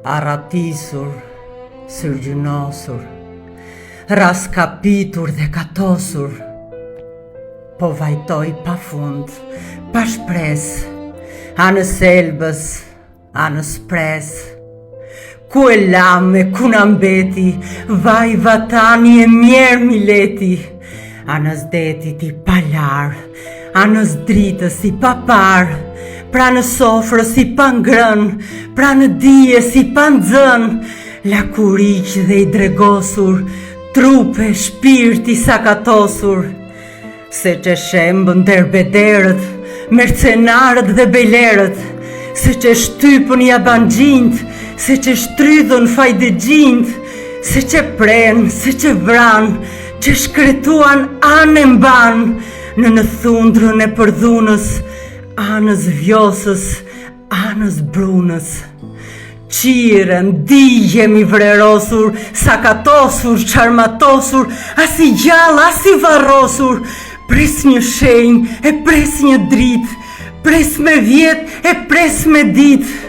Arratisur, sërgjënosur, raskapitur dhe katosur, po vajtoj pa fund, pa shpres, anës selbës, anës pres. Ku e lame, ku në mbeti, vaj vatani e mjerë mileti, anës detit i palar, anës dritës i papar, pra në sofrës i pangrën, pra në dijes i pandzën, la kuriq dhe i dregosur, trupe, shpirt i sakatosur, se që shembën derbederët, mercenarët dhe bejlerët, se që shtypën i abangjint, se që shtrydhën fajdegjint, se që pren, se që vran, që shkretuan anë e mban, në thundrën e përdhunës, anës vjosës, anës brunës. Qirem, digjem i vrerosur, sakatosur, qarmatosur, as i gjallë, as i varrosur, pres një shenjë, e pres një dritë, pres me vjet, e pres me ditë.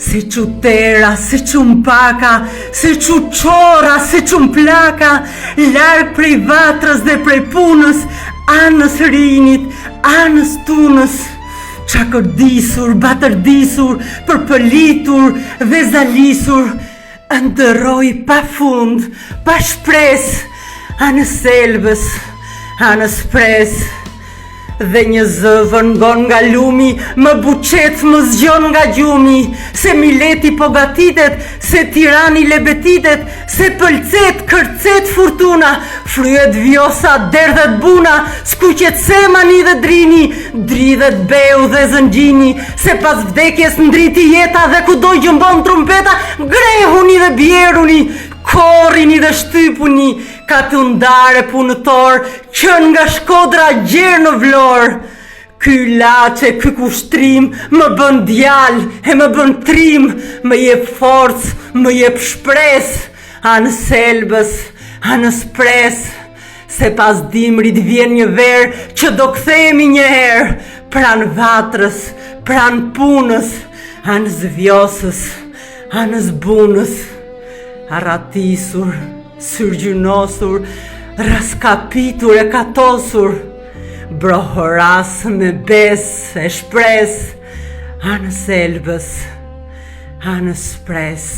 Se që tera, se që mpaka, se që qora, se që mplaka, larg prej vatrës dhe prej punës, anës rinit, anës tunës. Qakërdisur, batërdisur, përpëlitur dhe zalisur, ndërroj pa fund, pa shpres, anës selbës, anës pres. Dhe një zëvën ngon nga lumi, më buqet më zgjon nga gjumi, se Mileti po gatitet, se Tirani lebetitet, se pëlcet, kërcet furtuna, fryet vjosa, derdhet buna, skuqet semani dhe drini, dridhet beu dhe zëngjini, se pas vdekjes ndriti jeta dhe kudo gjëmbon trumpeta, grehuni dhe bjeruni, korrini dhe shtypuni, ka të ndare punëtor, që nga Shkodra gjerë në Vlorë. Ky laçe, ky kushtrim, më bën djal, e më bën trim, më jep forcë, më jep shpresë, anës selbës, anës pres, se pas dimrit vjen një verë, që do kthehemi një herë, pran vatrës, pran punës, anës vjosës, anës bunës. Arratisur, syrgjynosur, raskapitur e katosur, brohoras me bes e shpres, anës selbës, anës pres.